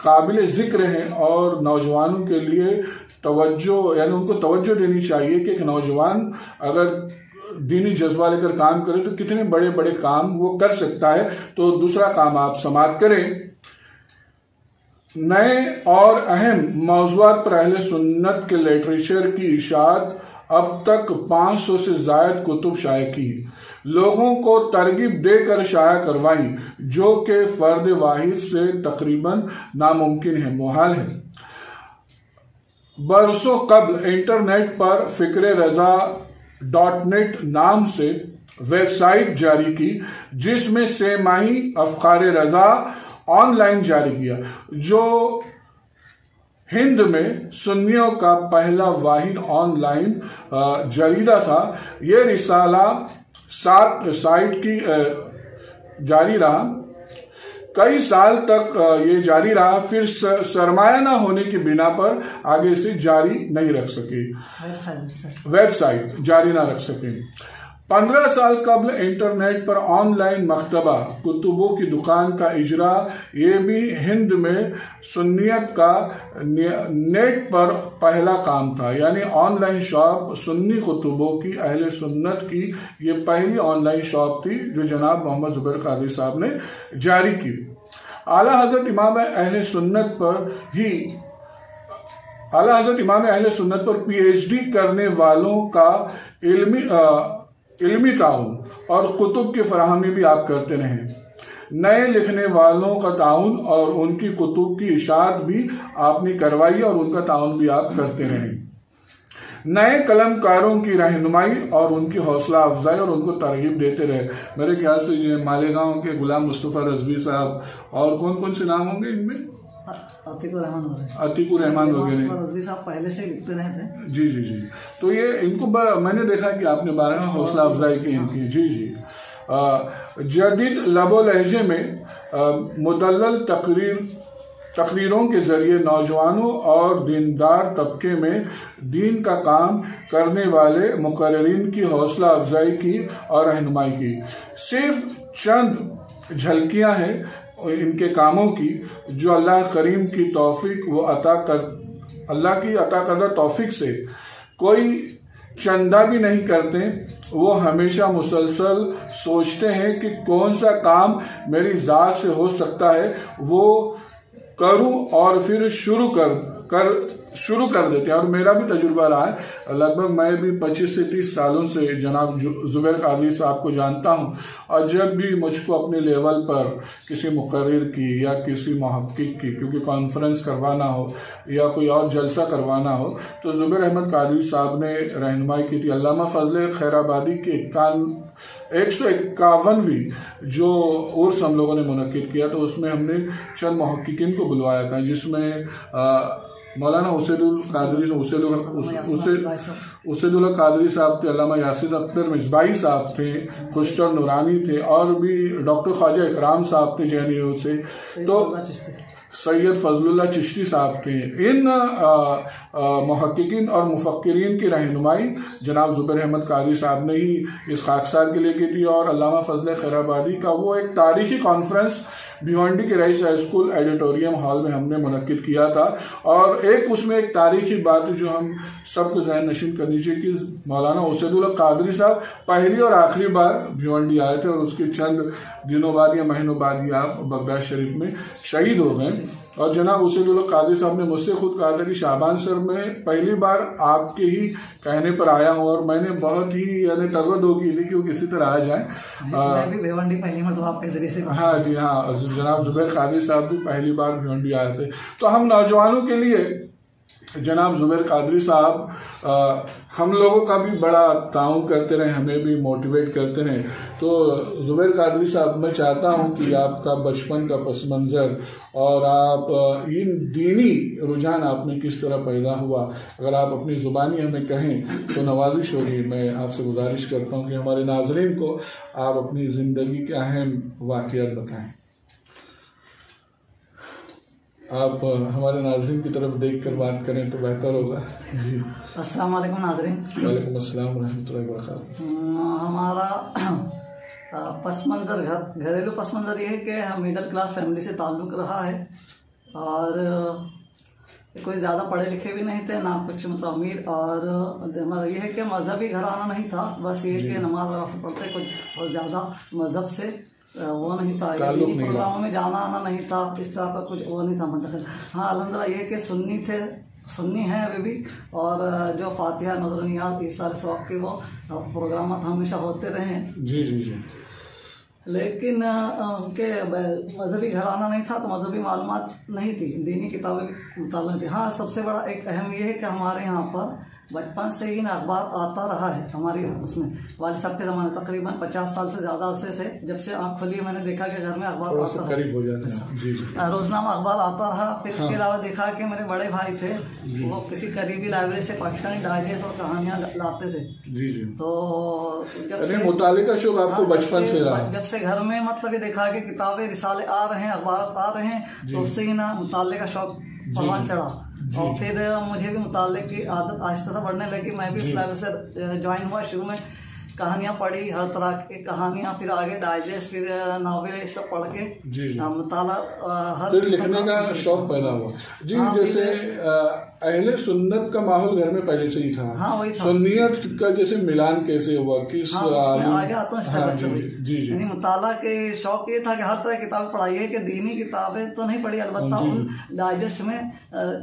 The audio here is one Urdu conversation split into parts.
قابل ذکر ہیں اور نوجوانوں کے لیے توجہ یعنی ان کو توجہ دینی چاہیے کہ ایک نوجوان اگر دینی جذبہ لے کر کام کرے تو کتنے بڑے بڑے کام وہ کر سکتا ہے. تو دوسرا کام آپ سماعت کریں. نئے اور اہم موضوعات پر اہل سنت کے لٹریچر کی اشاعت اب تک 500 سے زائد کتب شائع کی، لوگوں کو ترغیب دے کر شائع کروائیں، جو کہ فرد واحد سے تقریباً ناممکن ہے، محال ہے. برسوں قبل انٹرنیٹ پر فکر رضا .net نام سے ویب سائٹ جاری کی، جس میں 3 ماہی افکار رضا آن لائن جاری کیا، جو ہند میں سنیوں کا پہلا واحد آن لائن جریدہ تھا. یہ رسالہ سائٹ کی جاری رہا، کئی سال تک یہ جاری رہا، پھر سرمایہ نہ ہونے کی بنا پر آگے سے جاری نہیں رکھ سکے، ویب سائٹ جاری نہ رکھ سکے. 15 سال قبل انٹرنیٹ پر آن لائن مکتبہ کتبوں کی دکان کا اجرا، یہ بھی ہند میں سنیت کا نیٹ پر پہلا کام تھا. یعنی آن لائن شاپ سنی کتبوں کی، اہل سنت کی یہ پہلی آن لائن شاپ تھی جو جناب محمد زبیر قادری صاحب نے جاری کی. اعلیٰ حضرت امام اہل سنت پر PhD کرنے والوں کا علمی تعاون اور کتب کی فراہمی بھی آپ کرتے رہیں. نئے لکھنے والوں کا تعاون اور ان کی کتب کی اشاعت بھی آپ نے کروائی اور ان کا تعاون بھی آپ کرتے رہیں. نئے قلم کاروں کی رہنمائی اور ان کی حوصلہ افزائی اور ان کو ترغیب دیتے رہے. میرے خیال سے مالیگاؤں کے غلام مصطفیٰ رضوی صاحب اور کون سے نام ہوں گے ان میں؟ عتیق الرحمان وغیرہ رضوی صاحب پہلے سے لکھتے رہے تھے. جی. تو یہ ان کو میں نے دیکھا کہ آپ نے 12 حوصلہ افزائی کی ان کی. جی. جدید لب و لہجے میں مدلل تقریروں کے ذریعے نوجوانوں اور دیندار طبقے میں دین کا کام کرنے والے مقررین کی حوصلہ افزائی کی اور رہنمائی کی. صرف چند جھلکیاں ہیں ان کے کاموں کی، جو اللہ کریم کی توفیق اللہ کی عطا کردہ توفیق سے کوئی چندہ بھی نہیں کرتے. وہ ہمیشہ مسلسل سوچتے ہیں کہ کون سا کام میری ذات سے ہو سکتا ہے، وہ کروں اور پھر شروع کر دیتے ہیں. اور میرا بھی تجربہ رہا ہے، لگ بھگ میں بھی 25 سے 30 سالوں سے جناب زبیر قادری صاحب کو جانتا ہوں، اور جب بھی مجھ کو اپنے لیول پر کسی مقرر کی یا کسی محقق کی کیونکہ کانفرنس کروانا ہو یا کوئی اور جلسہ کروانا ہو تو زبیر احمد قادری صاحب نے رہنمائی کی تھی. علامہ فضل خیر آبادی کی 151ویں جو عرس ہم لوگوں نے منعقد کیا تو اس میں ہم نے چند محققین کو بلوایا تھا، جس میں مولانا اسید اللہ قادری صاحب تھے، علامہ یاسر اختر مصباحی صاحب تھے، خوشتر نورانی تھے، اور بھی ڈاکٹر خواجہ اکرام صاحب تھے JNU سے، تو سید فضل اللہ چشتی صاحب تھے. ان محققین اور مفکرین کی رہنمائی جناب زبیر احمد قادری صاحب نے ہی اس خاکسار کے لیے کی تھی. اور علامہ فضل خیر آبادی کا وہ ایک تاریخی کانفرنس بھیونڈی کے رئیس ہائی اسکول ایڈیٹوریم ہال میں ہم نے منعقد کیا تھا. اور اس میں ایک تاریخی بات جو ہم سب کو ذہن نشین کرنی چاہیے کہ مولانا اسید اللہ قادری صاحب پہلی اور آخری بار بھیونڈی آئے تھے، اور اس کے چند دنوں بعد یا مہینوں بعد ہی آپ بغداد شریف میں شہید ہو گئے. اور جناب اسید اللہ قادری صاحب نے مجھ سے خود کہا تھا کہ شعبان سر میں پہلی بار آپ کے ہی کہنے پر آیا ہوں، اور میں نے بہت ہی یعنی ترغیب ہوگی تھی کہ وہ کسی طرح آ جائیں. ہاں جی ہاں، جناب زبیر قادری صاحب بھی پہلی بار بھیونڈی آئے تھے. تو ہم نوجوانوں کے لیے جناب زبیر قادری صاحب ہم لوگوں کا بھی بڑا تعاون کرتے رہے، ہمیں بھی موٹیویٹ کرتے رہے. تو زبیر قادری صاحب میں چاہتا ہوں کہ آپ کا بچپن کا پس منظر اور آپ ان دینی رجحان آپ میں کس طرح پیدا ہوا، اگر آپ اپنی زبانی ہمیں کہیں تو نوازش ہوگی. میں آپ سے گزارش کرتا ہوں کہ ہمارے ناظرین کو آپ اپنی زندگی کے اہم واقعات بتائیں. آپ ہمارے ناظرین کی طرف دیکھ کر بات کریں تو بہتر ہوگا. جی السلام علیکم ناظرین. وعلیکم السلام ورحمۃ اللہ وبرکاتہ. ہمارا پس منظر گھریلو پس منظر یہ ہے کہ ہم مڈل کلاس فیملی سے تعلق رہا ہے، اور کوئی زیادہ پڑھے لکھے بھی نہیں تھے، نہ کچھ مطلب امیر، اور مطلب یہ ہے کہ مذہبی گھرانہ نہیں تھا، بس یہ کہ نماز وغیرہ سے پڑھتے، کچھ بہت زیادہ مذہب سے وہ نہیں تھا، پروگراموں میں جانا آنا نہیں تھا، اس طرح کا کچھ وہ نہیں تھا مذہب۔ ہاں الحمدللہ یہ کہ سنی تھے، سنی ہیں ابھی بھی، اور جو فاتحہ نظر نیاز یہ سارے ثواب کے وہ پروگرامات ہمیشہ ہوتے رہے ہیں۔ جی جی جی۔ لیکن کہ مذہبی گھرانہ نہیں تھا تو مذہبی معلومات نہیں تھی، دینی کتابیں مطالعہ تھی۔ ہاں سب سے بڑا ایک اہم یہ ہے کہ ہمارے یہاں پر بچپن سے ہی اخبار آتا رہا ہے، ہماری اس میں والد صاحب کے زمانے تقریباً 50 سال سے زیادہ عرصے سے، جب سے آنکھ کھلی میں نے دیکھا کہ گھر میں اخبار آتا رہا، روزنامہ اخبار آتا رہا۔ پھر اس کے علاوہ دیکھا کہ میرے بڑے بھائی تھے، وہ کسی قریبی لائبریری سے پاکستانی ڈائجسٹ اور کہانیاں لاتے تھے۔ تو جب سے مطالعے کا شوق آپ کو بچپن سے رہا، جب سے گھر میں مطلب یہ دیکھا کہ کتابیں رسالے آ رہے ہیں، اخبارات آ رہے ہیں، تو اس سے ہی نا مطالعے کا شوق پروان چڑھا، اور پھر مجھے بھی مطالعے کی عادت آہستہ سے بڑھنے لگی۔ میں بھی اس لائبریری سے جوائن ہوا، شروع میں کہانیاں پڑھی، ہر طرح کی کہانیاں، پھر آگے ڈائجسٹ، پھر ناول، یہ سب پڑھ کے مطالعہ، پھر لکھنے کا شوق پیدا ہوا۔ جی جیسے اہل سنت کا ماحول گھر میں پہلے سے ہی تھا، ہاں وہی تھا۔ سنیت کا جیسے ملان کیسے ہوا، کس آگے آتا ہوں۔ یعنی مطالعہ کے شوق یہ تھا کہ ہر طرح کی کتابیں پڑھائیے، کہ دینی کتابیں تو نہیں پڑھی، البتہ ان ڈائجسٹ میں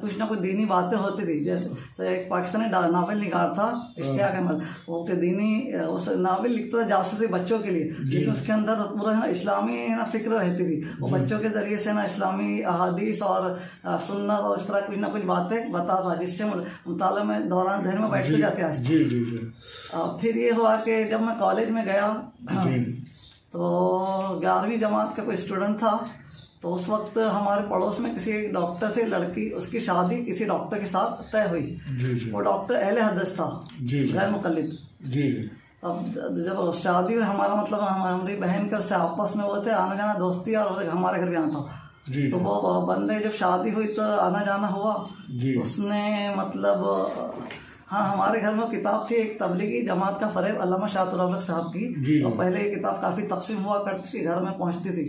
کچھ نہ کچھ دینی باتیں ہوتی تھی۔ جیسے ایک پاکستانی ناول نگار تھا اشتیاق احمد، وہ کہ دینی ناول لکھتا تھا جاسوسی بچوں کے لیے، لیکن اس کے اندر پورا اسلامی فکر رہتی تھی، وہ بچوں کے ذریعے سے نا اسلامی احادیث اور سنت اور اس طرح کچھ نہ کچھ باتیں بتا تھا، جس سے مطالعہ میں دوران ذہن میں بیٹھتے جاتے ہیں۔ جی جی جی۔ پھر یہ ہوا کہ جب میں کالج میں گیا تو 11ویں جماعت کا کوئی اسٹوڈنٹ تھا، تو اس وقت ہمارے پڑوس میں کسی ڈاکٹر سے لڑکی، اس کی شادی کسی ڈاکٹر کے ساتھ طے ہوئی۔ وہ ڈاکٹر اہل حدیث تھا، غیر مقلد۔ اب جب شادی ہوئی، ہمارا مطلب ہماری بہن کے سے آپس میں وہ تھے، آنا جانا دوستی، اور ہمارے گھر بھی آنا تھا۔ تو وہ بندے جب شادی ہوئی تو آنا جانا ہوا، اس نے مطلب ہاں ہمارے گھر میں کتاب تھی ایک تبلیغی جماعت کا فریب علامہ شاہ الرفق صاحب کی، تو پہلے یہ کتاب کافی تقسیم ہوا کرتی تھی، گھر میں پہنچتی تھی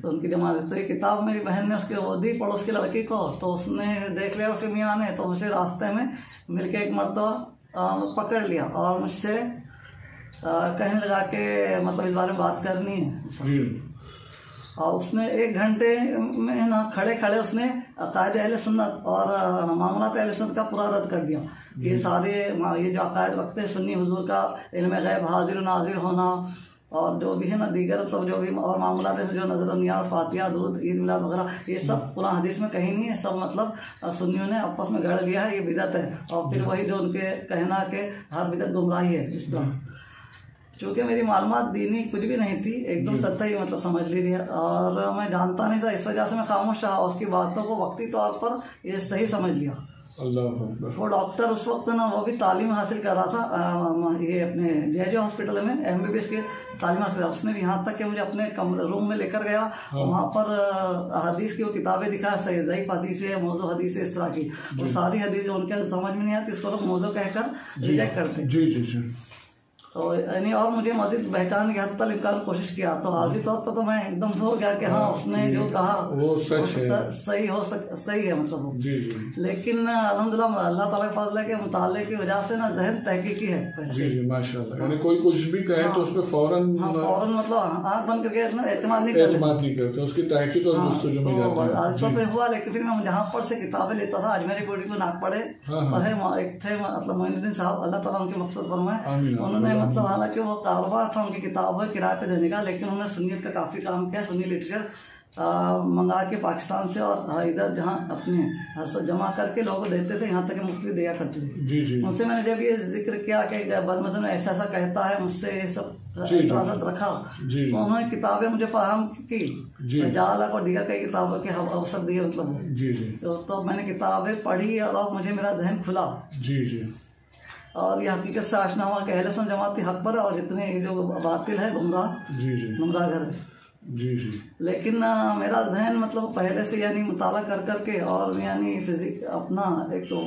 تو ان کی جماعت، تو یہ کتاب میری بہن نے اس کے وہ دی پڑوس کی لڑکی کو، تو اس نے دیکھ لیا اسے میاں نے، تو اسے راستے میں مل کے ایک مرتبہ پکڑ لیا اور مجھ سے کہنے لگا کہ مطلب اس بارے میں بات کرنی ہے، اور اس نے 1 گھنٹے میں نا کھڑے کھڑے اس نے عقائد اہل سنت اور معاملات اہل سنت کا پورا رد کر دیا، کہ سارے یہ جو عقائد رکھتے ہیں سنی حضور کا علم غیب، حاضر و ناظر ہونا، اور جو بھی ہے نا دیگر تو جو بھی اور معاملات ہیں، جو نظر و نیاز، فاتحہ، درود، عید میلاد وغیرہ، یہ سب قرآن حدیث میں کہیں نہیں ہے، سب مطلب سنیوں نے آپس میں گڑھ لیا ہے، یہ بدعت ہے، اور پھر وہی جو ان کے کہنا کہ ہر بدعت گمراہی ہے، اس طرح۔ چونکہ میری معلومات دینی کچھ بھی نہیں تھی، ایک دم سطحی مطلب سمجھ لی، اور میں جانتا نہیں تھا، اس وجہ سے میں خاموش رہا، اس کی باتوں کو وقتی طور پر یہ صحیح سمجھ لیا۔ وہ ڈاکٹر اس وقت نا وہ بھی تعلیم حاصل کر رہا تھا، یہ اپنے جے ہاسپٹل میں MBBS کی تعلیم حاصل، اس نے بھی یہاں تک کہ مجھے اپنے روم میں لے کر گیا، وہاں پر حدیث کی وہ کتابیں دکھا، صحیح ضعیف حدیث ہے، موضوع حدیث ہے، اس طرح کی، وہ ساری حدیث جو ان کے سمجھ میں نہیں آتی اس کو لوگ موضوع کہہ کر ریجیکٹ کرتے، تو یعنی اور مجھے مزید بہکانے کی حد تک امکان کوشش کیا، تو عارضی طور پر تو میں ایک دم ہو گیا کہ ہاں اس نے جو کہا وہ صحیح ہے مطلب، لیکن الحمدللہ اللہ تعالیٰ کے فضل ہے کہ مطالعے کی وجہ سے نا ذہن تحقیقی ہے۔ جی ماشاء اللہ، یعنی کوئی کچھ بھی کہے تو اس پہ فوراً مطلب آنکھ بند کر کے اعتماد نہیں کرتے، اس کی تحقیق اور جستجو میں جاتے ہیں۔ عارضی طور پہ ہوا، لیکن پھر میں جہاں پر سے کتابیں لیتا تھا، اجمیری بوڑھی کو ناک پڑے، اور ایک تھے مطلب معین الدین صاحب، اللہ تعالیٰ ان کی مقصد فرمائے، انہوں نے مطلب حالانکہ وہ کاروبار تھا ان کی کتابیں کرائے پہ دینے کا، لیکن انہوں نے سنیت کا کافی کام کیا، سنی لٹریچر منگا کے پاکستان سے اور ادھر جہاں اپنے سب جمع کر کے لوگوں کو دیتے تھے، یہاں تک کہ مفت بھی دیا کرتے تھے۔ ان سے میں نے جب یہ ذکر کیا کہ بدمزن ایسا ایسا کہتا ہے، مجھ سے یہ سب اعتراضات رکھا، تو انہوں نے کتابیں مجھے فراہم کی، جال اور دیگر کئی کتابوں کے اوسط دیے مطلب، تو میں نے کتابیں پڑھی اور مجھے میرا ذہن کھلا، اور یہ حقیقت سے آشنا ہوا کہ اہل سنت جماعت حق پر ہے، اور جتنے جو باطل ہے گمراہ گھر ہے۔ لیکن میرا ذہن مطلب پہلے سے یعنی مطالعہ کر کے اور یعنی اپنا ایک تو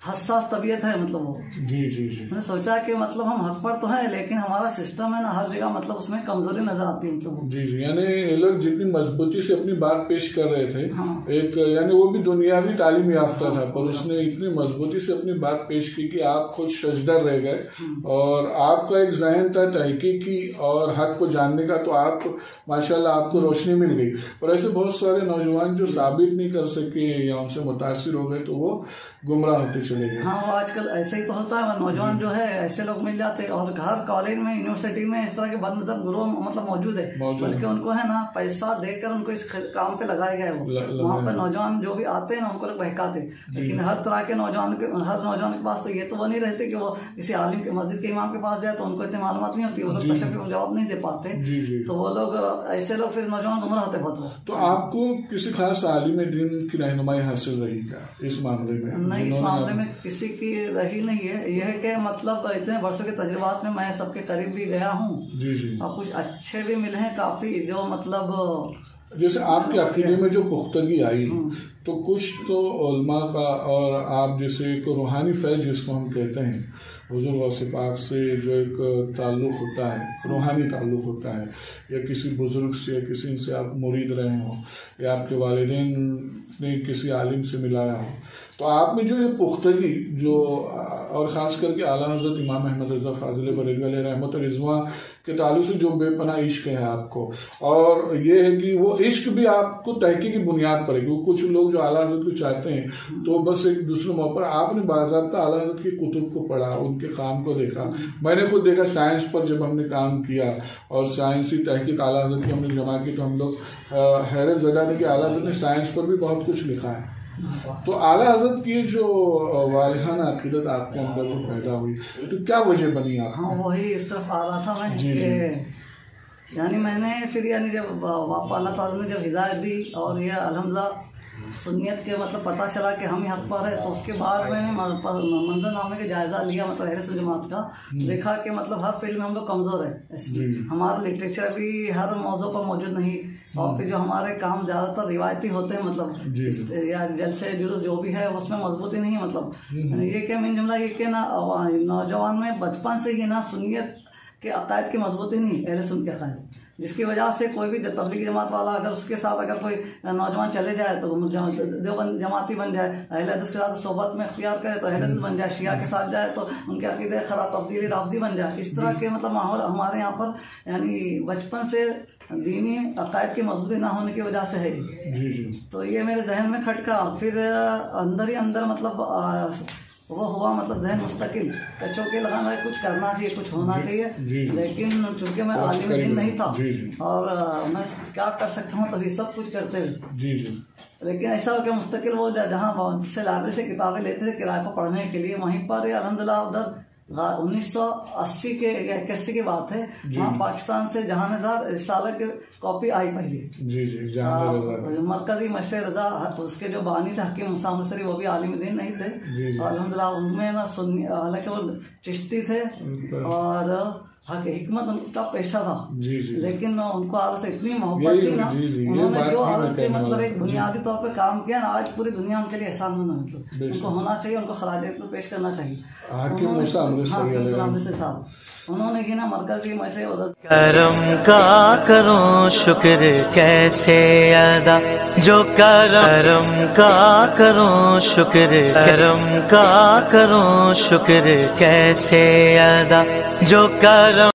حساس طبیعت ہے مطلب وہ. جی جی جی. میں نے سوچا کہ مطلب ہم حق پر تو ہیں لیکن ہمارا سسٹم ہے نا ہر جگہ مطلب اس میں کمزوری نظر آتی ہے مطلب. جی جی. یعنی یہ لوگ جتنی مضبوطی سے اپنی بات پیش کر رہے تھے, ایک یعنی وہ بھی دنیاوی تعلیم یافتہ تھا پر اس نے اتنی مضبوطی سے اپنی بات پیش کی کہ آپ خود ششدر رہ گئے, اور آپ کا ایک ذہن تھا تحقیق کی اور حق کو جاننے کا, تو آپ ماشاءاللہ آپ کو روشنی مل گئی. اور ایسے بہت سارے نوجوان جو ثابت نہیں کر سکے یا ان سے متاثر ہو گئے تو وہ گمراہ ہوتے چلے گئے. ہاں وہ آج کل ایسے ہی تو ہوتا ہے, نوجوان جو ہے ایسے لوگ مل جاتے, اور ہر کالج میں یونیورسٹی میں اس طرح کے بد مذہب گروہ مطلب موجود ہے, بلکہ ان کو ہے نا پیسہ دے کر ان کو اس کام پہ لگائے گئے. وہاں پہ نوجوان جو بھی آتے ہیں نا ان کو لوگ بہکاتے, لیکن ہر طرح کے نوجوان ہر نوجوان کے پاس تو یہ تو وہ نہیں رہتے کہ وہ کسی عالم کے مسجد کے امام کے پاس جائے تو ان کو اتنی معلومات نہیں ہوتی, وہ لوگ تشکر کو جواب نہیں دے پاتے, تو وہ لوگ ایسے لوگ پھر نوجوان گمراہ ہوتے بہت. تو آپ کو کسی خاص عالم دین کی رہنمائی حاصل رہی کیا اس معاملے میں؟ نہیں, اس معاملے میں کسی کی رہی نہیں ہے. یہ ہے کہ مطلب اتنے برسوں کے تجربات میں سب کے قریب بھی گیا ہوں, اور کچھ اچھے بھی ملے ہیں کافی, جو مطلب جیسے آپ کے عقیدے میں جو پختگی آئی تو کچھ تو علماء کا اور آپ جیسے ایک روحانی فیض جس کو ہم کہتے ہیں حضور غوث پاک سے جو ایک تعلق ہوتا ہے, روحانی تعلق ہوتا ہے, یا کسی بزرگ سے یا کسی سے آپ مرید رہے ہوں, یا آپ کے والدین نے کسی عالم سے ملایا ہو, تو آپ میں جو یہ پختگی جو اور خاص کر کے اعلیٰ حضرت امام احمد رضا فاضل بریلوی علیہ رحمت و رضوان کے تعلق سے جو بے پناہ عشق ہے آپ کو, اور یہ ہے کہ وہ عشق بھی آپ کو تحقیق کی بنیاد پر ہے, کیونکہ کچھ لوگ جو اعلیٰ حضرت کو چاہتے ہیں تو بس ایک دوسرے موقع پر آپ نے باضابطہ اعلیٰ حضرت کی کتب کو پڑھا, ان کے کام کو دیکھا. میں نے خود دیکھا سائنس پر جب ہم نے کام کیا اور سائنسی تحقیق اعلیٰ حضرت کی ہم نے جمع کی تو ہم لوگ حیرت زدہ تھے کہ اعلیٰ حضرت نے سائنس پر بھی بہت کچھ لکھا ہے. تو اعلیٰ حضرت کی جو والہانہ عقیدت آپ کے اندر جو پیدا ہوئی تو کیا وجہ بنی آپ؟ ہاں وہی اس طرف آ رہا تھا میں کہ یعنی میں نے پھر یعنی جب واپس اللہ تعالیٰ نے جب ہدایت دی اور یہ الحمدللہ سنیت کے مطلب پتہ چلا کہ ہم ہی حق پر ہے, تو اس کے بعد میں نے منظر نامے کا جائزہ لیا مطلب اہل سنت جماعت کا, دیکھا کہ مطلب ہر فیلڈ میں ہم لوگ کمزور ہیں. ہمارا لٹریچر بھی ہر موضوع پر موجود نہیں, اور پھر جو ہمارے کام زیادہ تر روایتی ہوتے ہیں مطلب یا جلسے جلوس جو بھی ہے اس میں مضبوطی نہیں ہے. مطلب یہ کہ من جملہ یہ کہ نا نوجوان میں بچپن سے ہی نا سنیت کے عقائد کی مضبوطی نہیں, اہل سنت کے عقائد, جس کی وجہ سے کوئی بھی تبلیغی جماعت والا اگر اس کے ساتھ اگر کوئی نوجوان چلے جائے تو دیوبند جماعتی بن جائے, اہل حدیث کے ساتھ صحبت میں اختیار کرے تو اہل حدیث بن جائے, شیعہ کے ساتھ جائے تو ان کے عقیدے خراب تبدیلی رافضی بن جائے. اس طرح کے مطلب ماحول ہمارے یہاں پر یعنی بچپن سے دینی عقائد کی مضبوطی نہ ہونے کی وجہ سے ہے. تو یہ میرے ذہن میں کھٹکا, پھر اندر ہی اندر مطلب وہ ہوا مطلب ذہن مستقل کچوں کے لگانا کچھ کرنا چاہیے, کچھ ہونا چاہیے, لیکن چونکہ میں عالم دین نہیں تھا اور میں کیا کر سکتا ہوں تبھی سب کچھ کرتے ہوئے. لیکن ایسا ہو کہ مستقل وہ جہاں سے لائبریری سے کتابیں لیتے تھے کرائے پر پڑھنے کے لیے, وہیں پر الحمدللہ ادھر 1980 کے 81 کی بات ہے, وہاں پاکستان سے جہان نظار رسالہ کی کاپی آئی پہلی. مرکزی مشر رضا اس کے جو بانی تھے حکیم موسیٰ مصری, وہ بھی عالم دین نہیں تھے الحمدللہ, ان میں نا حالانکہ وہ چشتی تھے اور حکمت ان کا پیشہ تھا, لیکن ان کو عالم سے اتنی محبت تھی نا, انہوں نے جو عالم کے مطلب ایک بنیادی طور پہ کام کیا نا, آج پوری دنیا ان کے لیے احسان مند ہے. مطلب ان کو ہونا چاہیے, ان کو خراج پیش کرنا چاہیے. صاحب انہوں نے نا مرکزی میں کرم کا کرو شکر کیسے ادا, جو کرم کا کرو شکر, کرم کا کرو شکر کیسے ادا, جو کرم